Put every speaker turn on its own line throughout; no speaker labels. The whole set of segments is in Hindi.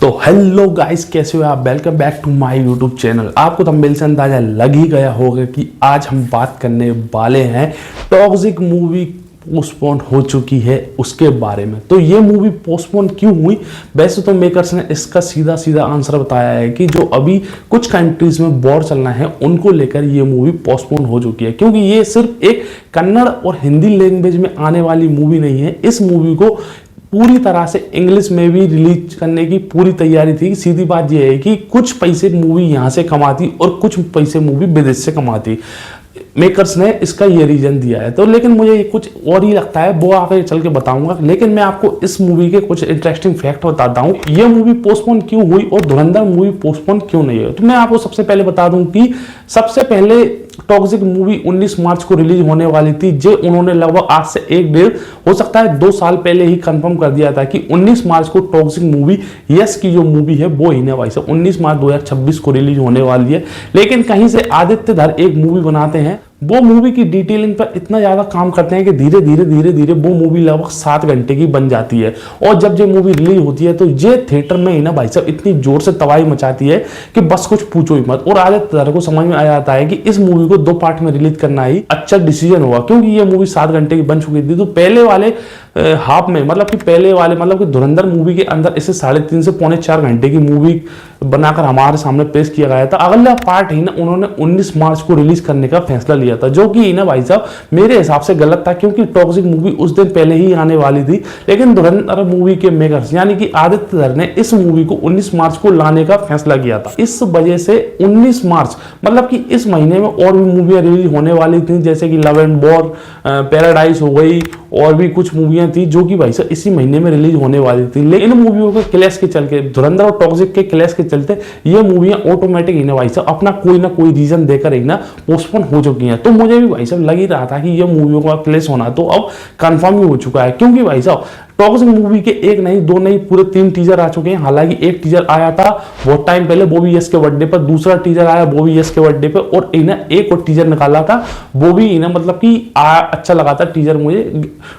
तो हेलो गाइस, कैसे हो आप। Welcome back to my YouTube channel. आपको थंबनेल से अंदाजा लग ही गया होगा कि आज हम बात करने वाले हैं टॉक्सिक मूवी पोस्टपोन हो चुकी है उसके बारे में। तो ये मूवी पोस्टपोन क्यों हुई? वैसे तो मेकर्स ने इसका सीधा सीधा आंसर बताया है कि जो अभी कुछ कंट्रीज में वॉर चलना है उनको लेकर ये मूवी पोस्टपोन हो चुकी है, क्योंकि ये सिर्फ एक कन्नड़ और हिंदी लैंग्वेज में आने वाली मूवी नहीं है। इस मूवी को पूरी तरह से इंग्लिश में भी रिलीज करने की पूरी तैयारी थी। सीधी बात यह है कि कुछ पैसे मूवी यहाँ से कमाती और कुछ पैसे मूवी विदेश से कमाती। मेकर्स ने इसका ये रीजन दिया है। तो लेकिन मुझे कुछ और ही लगता है, वो आगे चल के बताऊंगा। लेकिन मैं आपको इस मूवी के कुछ इंटरेस्टिंग फैक्ट बताता हूँ। ये मूवी पोस्टपोन क्यों हुई और धुरंधर मूवी पोस्टपोन क्यों नहीं हुई। तो मैं आपको सबसे पहले बता दूं कि सबसे पहले टॉक्सिक मूवी 19 मार्च को रिलीज होने वाली थी, जो उन्होंने लगभग आज से 1-1.5 हो सकता है 2 साल पहले ही कंफर्म कर दिया था कि 19 मार्च को टॉक्सिक मूवी यस की जो मूवी है वो ही ना भाई साहब 19 मार्च 2026 को रिलीज होने वाली है। लेकिन कहीं से आदित्य धर एक मूवी बनाते हैं, वो मूवी की डिटेलिंग पर इतना ज्यादा काम करते हैं कि धीरे धीरे वो मूवी लगभग 7 घंटे की बन जाती है। और जब ये मूवी रिलीज होती है तो ये थिएटर में ही ना भाई साहब इतनी जोर से तबाही मचाती है कि बस कुछ पूछो ही मत। और आदित्य धर को समझ में आ जाता है कि इस मूवी को 2 पार्ट में रिलीज करना ही अच्छा डिसीजन होगा, क्योंकि ये मूवी 7 घंटे की बन चुकी थी। तो पहले वाले हाफ में मतलब कि धुरंधर मूवी के अंदर इसे 3.5 से 3.25 घंटे की मूवी बनाकर हमारे सामने पेश किया गया था। अगला पार्ट ही ना उन्होंने 19 मार्च को रिलीज करने का फैसला लिया था, जो कि ना भाई साहब मेरे हिसाब से गलत था, क्योंकि टॉक्सिक मूवी उस दिन पहले ही आने वाली थी। लेकिन धुरंधर मूवी के मेकर्स यानी कि आदित्य धर ने इस मूवी को 19 मार्च को लाने का फैसला किया था। इस वजह से 19 मार्च मतलब कि इस महीने में और भी मूवियां रिलीज होने वाली थी, जैसे कि लव एंड वॉर, पैराडाइज हो गई, और भी कुछ मूवियां थी जो कि भाई साहब इसी महीने में रिलीज होने वाली थी। लेकिन इन मूवियों के क्लैश के चलते, धुरंधर और टॉक्सिक के क्लैश के चलते ये मूवियां ऑटोमेटिक ही ना भाई साहब अपना कोई ना कोई रीजन देकर ही ना पोस्टपोन हो चुकी हैं। तो मुझे भी भाई साहब लग ही रहा था कि ये मूवियों का क्लैश होना तो अब कंफर्म ही हो चुका है, क्योंकि भाई साहब टॉक्सिक मूवी के 1 नहीं 2 नहीं पूरे 3 टीजर आ चुके हैं। हालांकि एक टीजर आया था बहुत टाइम पहले, वो भी यस के बर्थडे पर, दूसरा टीजर आया वो भी यस के बर्थडे पर, और इन्हें एक और टीजर निकाला था वो भी इन्हें मतलब कि अच्छा लगा था टीजर मुझे।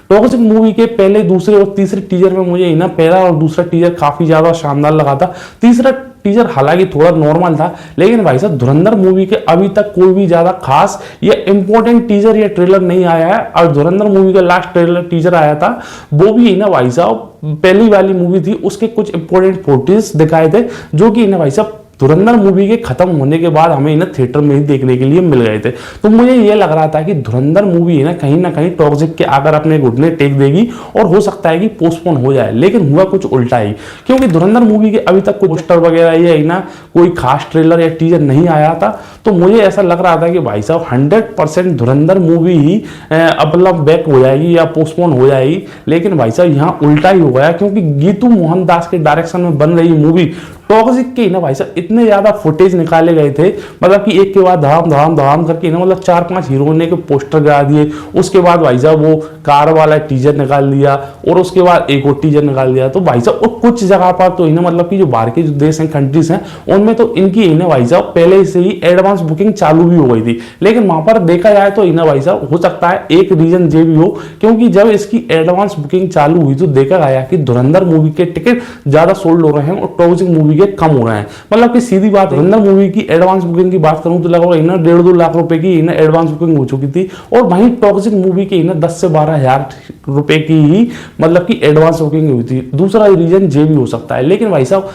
टॉक्सिक मूवी के पहले, दूसरे और तीसरे टीजर में मुझे इन्हें पहला और दूसरा टीजर काफी ज्यादा शानदार लगा था। तीसरा टीजर हालांकि थोड़ा नॉर्मल था, लेकिन भाई साहब धुरंधर मूवी के अभी तक कोई भी ज्यादा खास या इंपॉर्टेंट टीजर या ट्रेलर नहीं आया है। और धुरंधर मूवी का लास्ट ट्रेलर टीजर आया था, वो भी ना भाई साहब पहली वाली मूवी थी, उसके कुछ इंपॉर्टेंट फुटेज दिखाए थे, जो कि ना भाई साहब धुरंधर मूवी के खत्म होने के बाद हमें इन्हें थिएटर में ही देखने के लिए मिल गए थे। तो मुझे ये लग रहा था कि धुरंधर मूवी है ना कहीं टॉक्सिक के आकर अपने घुटने टेक देगी और हो सकता है कि पोस्टपोन हो जाए। लेकिन हुआ कुछ उल्टा ही, क्योंकि धुरंधर मूवी के अभी तक कोई पोस्टर वगैरह या ना कोई खास ट्रेलर या टीजर नहीं आया था। तो मुझे ऐसा लग रहा था कि भाई साहब 100% धुरंधर मूवी ही मतलब बैक हो जाएगी या पोस्टपोन हो जाएगी। लेकिन भाई साहब यहाँ उल्टा ही हो गया, क्योंकि गीतू मोहन दास के डायरेक्शन में बन रही मूवी टॉक्सिक के ना भाई साहब इतने ज्यादा फुटेज निकाले गए थे, मतलब कि एक के बाद धड़ाम करके ना मतलब 4-5 हीरोइनों के पोस्टर गिरा दिए। उसके बाद भाई साहब वो कार वाला टीजर निकाल दिया, और उसके बाद एक और टीजर निकाल दिया। तो भाई साहब और कुछ जगह पर तो इन्हें मतलब कि जो बाहर के जो देश हैं, कंट्रीज हैं, उनमें तो इनकी इन्हें भाई साहब पहले से ही एडवांस बुकिंग चालू भी हो गई थी। लेकिन वहां पर देखा जाए तो इन्हें भाई साहब हो सकता है एक रीजन ये भी हो, क्योंकि जब इसकी एडवांस बुकिंग चालू हुई तो देखा गया कि धुरंधर मूवी के टिकट ज्यादा सोल्ड हो रहे हैं और टॉक्सिक मूवी के कम हो रहे हैं। मतलब कि सीधी बात, धुरंधर मूवी की एडवांस बुकिंग की बात करूं तो लगभग 1.5-2 लाख रुपए की एडवांस बुकिंग हो चुकी थी, और वहीं टॉक्सिक मूवी की 10 से 12 हजार रुपए की ही मतलब कि एडवांस बुकिंग हुई थी। दूसरा रीजन ये भी हो सकता है। लेकिन भाई साहब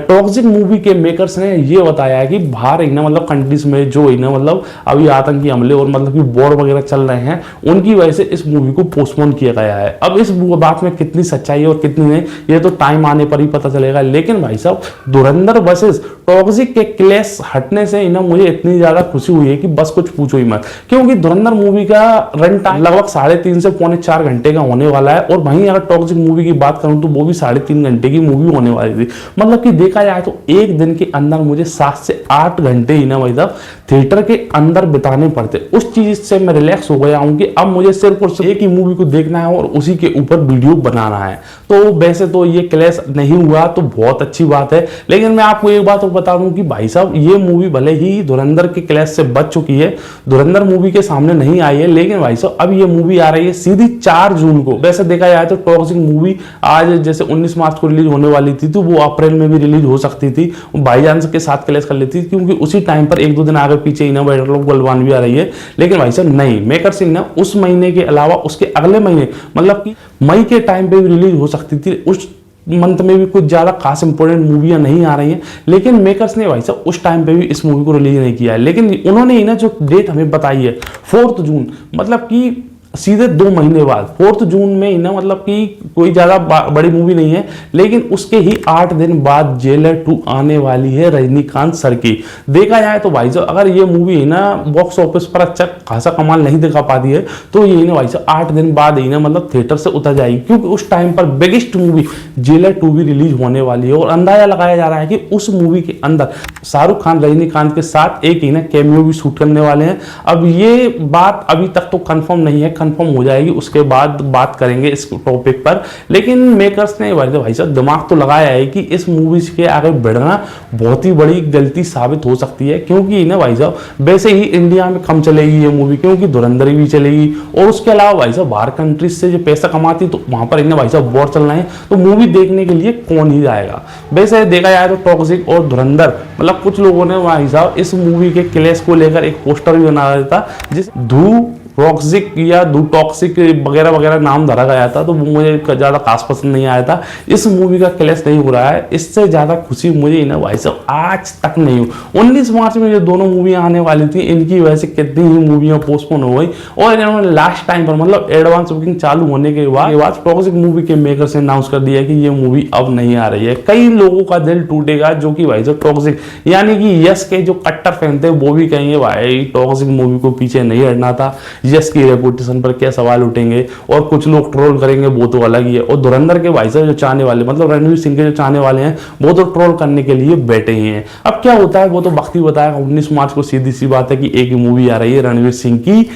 टॉक्सिक मूवी के मेकर्स ने ये बताया है कि बाहर मतलब कंट्रीज में जो मतलब अभी आतंकी हमले और मतलब कि वॉर वगैरह चल रहे हैं, उनकी वजह से इस मूवी को पोस्टपोन किया गया है। अब इस बात में कितनी सच्चाई है और कितनी नहीं, ये तो टाइम आने पर ही पता चलेगा। लेकिन भाई साहब धुरंधर वर्सेस टॉक्सिक के क्लैश हटने से मुझे इतनी ज्यादा खुशी हुई है कि बस कुछ पूछो ही मत, क्योंकि धुरंधर मूवी का रन टाइम लगभग 3.5 से 3.25 घंटे का होने वाला है, और वहीं अगर टॉक्सिक मूवी की बात करूं तो वो भी 3.5 घंटे की मूवी होने वाली थी। मतलब कि देखा जाए तो एक दिन के अंदर मुझे 7 से 8 घंटे ही ना भाई साहब थिएटर के अंदर बिताने पड़ते। उस चीज से मैं रिलैक्स हो गया हूं कि अब मुझे सिर्फ और सिर्फ एक ही मूवी को देखना है और उसी के ऊपर वीडियो बनाना है। तो वैसे तो ये क्लैश नहीं हुआ तो बहुत अच्छी बात है, लेकिन मैं आपको एक बात और बता दूं कि भाई साहब ये मूवी भले ही धुरंधर के क्लैश से बच चुकी है, धुरंधर मूवी के सामने नहीं आई है, लेकिन भाई साहब अब ये मूवी आ रही है सीधी 4 जून को। वैसे देखा जाए तो टॉक्सिक मूवी आज जैसे 19 मार्च को रिलीज होने वाली थी, तो वो अप्रैल में भी रिलीज हो सकती थी, भाईजान के साथ क्लैश कर लेती थी, क्योंकि उसी टाइम पर 1-2 दिन आगे पीछे इना बैटल बलवान भी आ रही है। लेकिन भाई साहब नहीं, मेकर सिंह ने उस महीने के अलावा उसके अगले महीने मतलब कि मई के टाइम पे भी रिलीज हो सकती थी। उस मंथ में भी कुछ ज्यादा खास इंपॉर्टेंट मूवियां नहीं आ रही हैं, लेकिन मेकर्स ने भाई साहब उस टाइम पे भी इस मूवी को रिलीज नहीं किया है। लेकिन उन्होंने ही ना जो डेट हमें बताई है 4 जून, मतलब कि सीधे 2 महीने बाद 4 जून में ही ना, मतलब कि कोई ज्यादा बड़ी मूवी नहीं है, लेकिन उसके ही 8 दिन बाद जेलर 2 आने वाली है रजनीकांत सर की। देखा जाए तो भाई साहब अगर ये मूवी है ना बॉक्स ऑफिस पर अच्छा खासा कमाल नहीं दिखा पाती है, तो ये ना भाई साहब 8 दिन बाद ही ना मतलब थिएटर से उतर जाएगी, क्योंकि उस टाइम पर बिगेस्ट मूवी जेलर 2 भी रिलीज होने वाली है। और अंदाजा लगाया जा रहा है कि उस मूवी के अंदर शाहरुख खान रजनीकांत के साथ एक ही ना कैमियो भी शूट करने वाले हैं। अब ये बात अभी तक तो कंफर्म नहीं है, कंफर्म हो जाएगी उसके बाद बात करेंगे इस टॉपिक पर। लेकिन मेकर्स ने भाई साहब दिमाग तो लगाया है कि इस मूवी के आगे बढ़ना बहुत ही बड़ी गलती साबित हो सकती है, क्योंकि ना भाई साहब वैसे ही इंडिया में कम चलेगी ये मूवी, क्योंकि धुरंधर भी चलेगी, और उसके अलावा भाई साहब बाहर कंट्रीज से जो पैसा कमाती तो वहां पर इन्हें भाई साहब वॉर चल रहे हैं, तो मूवी देखने के लिए कौन ही जाएगा। वैसे देखा जाए तो टॉक्सिक और धुरंधर मतलब कुछ लोगों ने भाई साहब इस मूवी के क्लैश को लेकर एक पोस्टर भी बना दिया था, जिस धू टॉक्सिक या दू टॉक्सिक वगैरह वगैरह नाम धरा गया था, तो वो मुझे ज्यादा खास पसंद नहीं आया था। इस मूवी का क्लैश नहीं हो रहा है, इससे ज्यादा खुशी मुझे ना भाई साहब आज तक नहीं हुई। 19 मार्च में जो दोनों मूवियां आने वाली थी, इनकी वजह से कितनी ही मूवियां पोस्टपोन हो गई, और इन्होंने लास्ट टाइम पर मतलब एडवांस बुकिंग चालू होने के बाद टॉक्सिक मूवी के मेकर से अनाउंस कर दिया कि ये मूवी अब नहीं आ रही है। कई लोगों का दिल टूटेगा, जो कि भाई साहब टॉक्सिक यानी कि यस के जो कट्टर फैन थे वो भी कहेंगे भाई टॉक्सिक मूवी को पीछे नहीं हटना था, यस की रेपुटेशन पर क्या सवाल उठेंगे, और कुछ लोग ट्रोल करेंगे, वो तो अलग ही है। और धुरंधर के भाई साहब जो चाहने वाले मतलब रणवीर सिंह के जो चाहने वाले हैं, वो तो ट्रोल करने के लिए बैठे ही हैं। अब क्या होता है वो तो वक्त ही बताएगा। 19 मार्च को सीधी सी बात है कि एक ही मूवी आ रही है रणवीर सिंह की,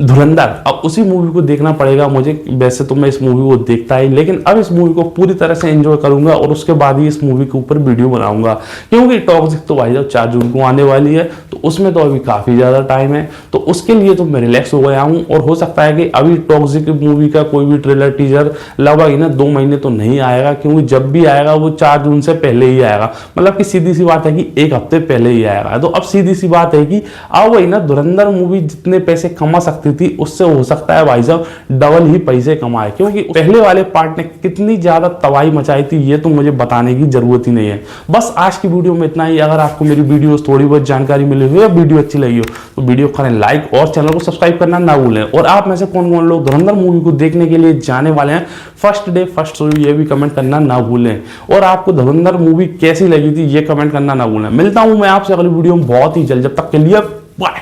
धुरंधर। अब उसी मूवी को देखना पड़ेगा मुझे। वैसे तो मैं इस मूवी को देखता ही, लेकिन अब इस मूवी को पूरी तरह से एंजॉय करूंगा और उसके बाद ही इस मूवी के ऊपर वीडियो बनाऊंगा, क्योंकि टॉक्सिक तो भाई साहब 4 जून को आने वाली है, तो उसमें तो अभी काफी ज्यादा टाइम है, तो उसके लिए तो मैं रिलैक्स हो गया हूं। और हो सकता है कि अभी टॉक्सिक मूवी का कोई भी ट्रेलर टीजर लगभग ना 2 महीने तो नहीं आएगा, क्योंकि जब भी आएगा वो 4 जून से पहले ही आएगा, मतलब कि सीधी सी बात है कि 1 हफ्ते पहले ही आएगा। तो अब सीधी सी बात है कि अब वही ना धुरंधर मूवी जितने पैसे कमा सकती थी, उससे हो सकता है भाई साहब डबल ही पैसे कमाए, क्योंकि पहले वाले पार्ट ने कितनी ज्यादा तबाही मचाई थी ये तो मुझे बताने की जरूरत ही नहीं है। बस आज की वीडियो में इतना ही। अगर आपको मेरी वीडियो थोड़ी बहुत जानकारी मिली हो या वीडियो अच्छी लगी हो तो वीडियो करें लाइक और चैनल को सब्सक्राइब करना ना भूलें। और आप में से कौन कौन लोग धुरंधर मूवी को देखने के लिए जाने वाले हैं फर्स्ट डे फर्स्ट शो, ये भी कमेंट करना ना भूलें। और आपको धुरंधर मूवी कैसी लगी थी ये कमेंट करना ना भूलें। मिलता हूं मैं आपसे अगली वीडियो में बहुत ही जल्द, जब तक के लिए बाय।